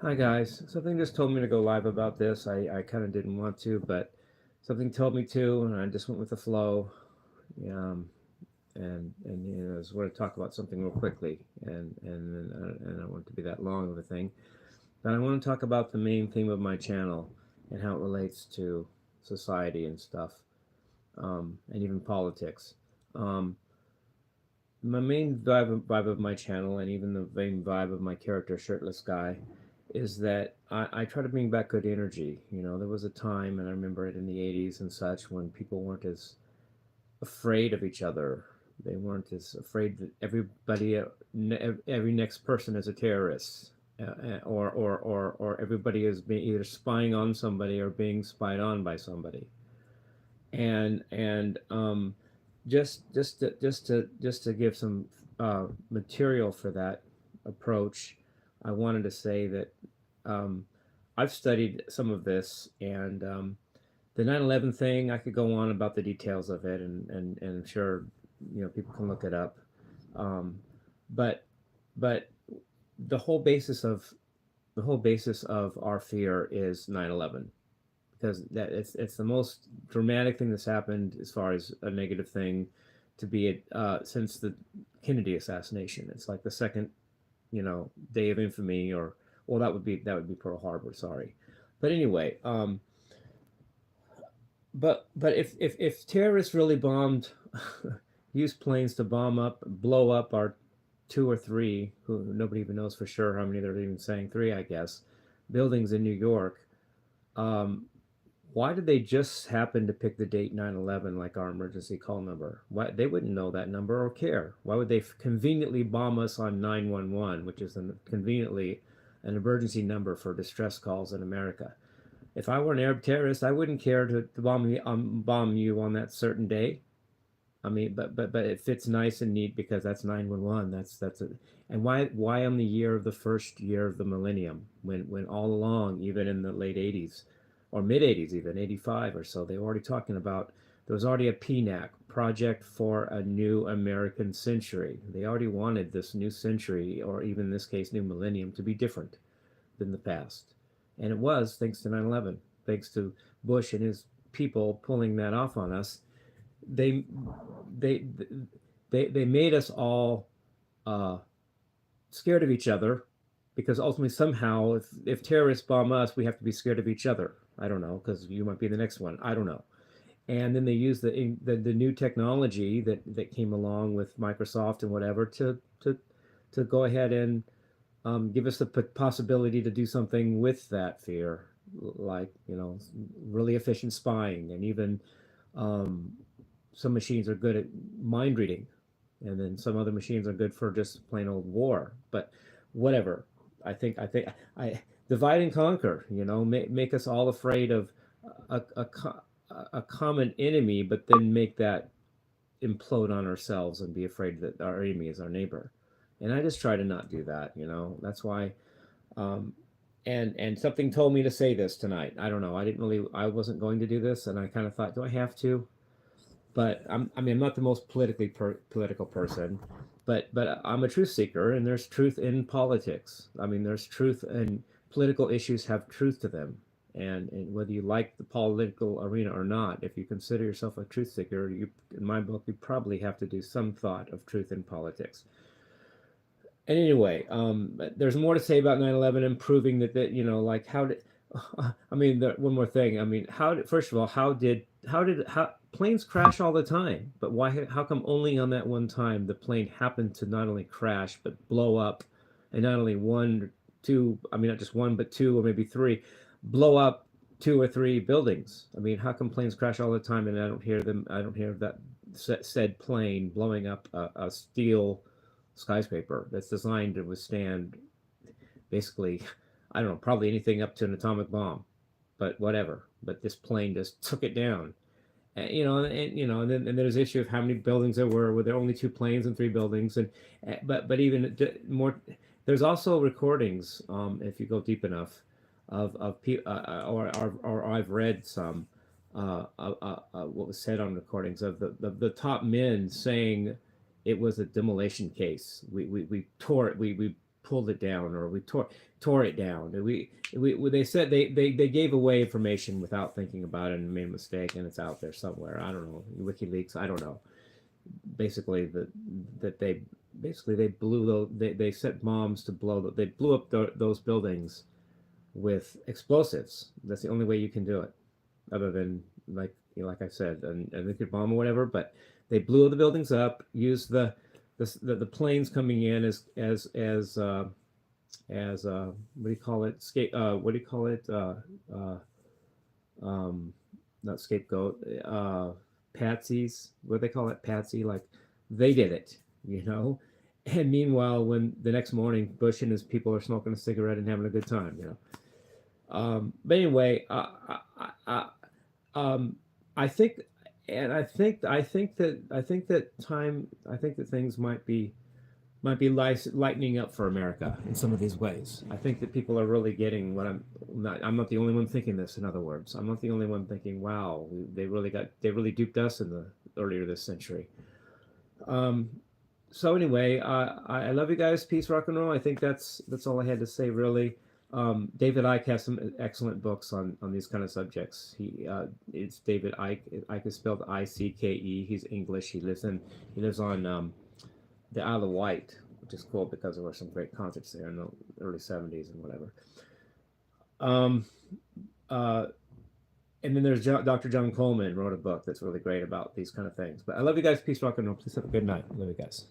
Hi guys. Something just told me to go live about this. I kind of didn't want to, but something told me to, and I just went with the flow. Um, and I just want to talk about something real quickly, and I don't want it to be that long of a thing. But I want to talk about the main theme of my channel and how it relates to society and stuff, and even politics. Um, my main vibe of my channel, and even the main vibe of my character, Shirtless Guy, is that I try to bring back good energy. You know, there was a time, and I remember it in the 80s and such, when people weren't as afraid of each other. They weren't as afraid that every next person is a terrorist, or everybody is being either spying on somebody or being spied on by somebody. And just to give some material for that approach, I wanted to say that um, I've studied some of this, and the 9/11 thing. I could go on about the details of it, and I'm sure people can look it up. Um, but but the whole basis of our fear is 9/11, because that it's the most dramatic thing that's happened as far as a negative thing to be since the Kennedy assassination. It's like the second, day of infamy, or well, that would be Pearl Harbor. Sorry, but anyway, but if terrorists really bombed, used planes to blow up our two or three, who nobody even knows for sure how many, they're even saying three, I guess, buildings in New York. Um, why did they just happen to pick the date 9/11 like our emergency call number? Why they wouldn't know that number or care? Why would they conveniently bomb us on 911, which is conveniently an emergency number for distress calls in America? If I were an Arab terrorist, I wouldn't care to bomb you on that certain day. I mean, but it fits nice and neat because that's 911. That's a, and why on the year of the first year of the millennium, when all along, even in the late 80s or mid 80s, even 85 or so, they were already talking about, there was already a PNAC, Project for a New American Century. They already wanted this new century, or even in this case new millennium, to be different than the past. And it was, thanks to 9/11, thanks to Bush and his people pulling that off on us. They they they made us all uh, scared of each other, because ultimately somehow, if terrorists bomb us, we have to be scared of each other. I don't know, because you might be the next one. I don't know. And then they use the new technology that came along with Microsoft and whatever to go ahead and give us the possibility to do something with that fear, like really efficient spying, and even um, some machines are good at mind reading, and then some other machines are good for just plain old war. But whatever, I think I divide and conquer. Make us all afraid of a, a, a common enemy, but then make that implode on ourselves and be afraid that our enemy is our neighbor. And I just try to not do that. That's why. Um, and something told me to say this tonight. I don't know. I wasn't going to do this, and I kind of thought, do I have to? But I'm not the most political person, but I'm a truth seeker, and there's truth in politics. I mean, there's truth, and political issues have truth to them. And whether you like the political arena or not, if you consider yourself a truth seeker, in my book, you probably have to do some thought of truth in politics. And anyway, there's more to say about 9/11 and proving that like, how did I mean, one more thing. I mean, first of all, how planes crash all the time, but how come only on that one time the plane happened to not only crash but blow up, and not only one, two, I mean, not just one but two or maybe three, blow up two or three buildings? I mean, how come planes crash all the time and I don't hear that said plane blowing up a steel skyscraper that's designed to withstand, basically, I don't know, probably anything up to an atomic bomb, but whatever. But this plane just took it down. And then there's the issue of how many buildings there were. Were there only two planes and three buildings? And but even more, there's also recordings. If you go deep enough, of or I've read some, what was said on recordings of the top men saying it was a demolition case. We tore it. We pulled it down, or we tore it down. They said they gave away information without thinking about it and made a mistake, and it's out there somewhere. I don't know, WikiLeaks. I don't know. Basically, that they blew they set bombs to they blew up those buildings with explosives. That's the only way you can do it, other than like I said, a nuclear bomb or whatever. But they blew the buildings up, used the planes coming in as what do you call it? What do you call it? Not scapegoat. Patsies. What do they call it? Patsy. Like they did it, you know. And meanwhile, when the next morning, Bush and his people are smoking a cigarette and having a good time, you know. But anyway, I think, and I think that things might be lightening up for America in some of these ways. I think that people are really getting what I'm not the only one thinking this. In other words, I'm not the only one thinking, wow, they really duped us in the earlier this century. So anyway, I love you guys. Peace, rock and roll. I think that's all I had to say, really. David Icke has some excellent books on these kind of subjects. It's David Icke. Icke is spelled I-C-K-E. He's English. He lives on the Isle of Wight, which is cool because there were some great concerts there in the early 70s and whatever. And then there's Dr. John Coleman wrote a book that's really great about these kind of things. But I love you guys. Peace, rock and roll. Please have a good night. I love you guys.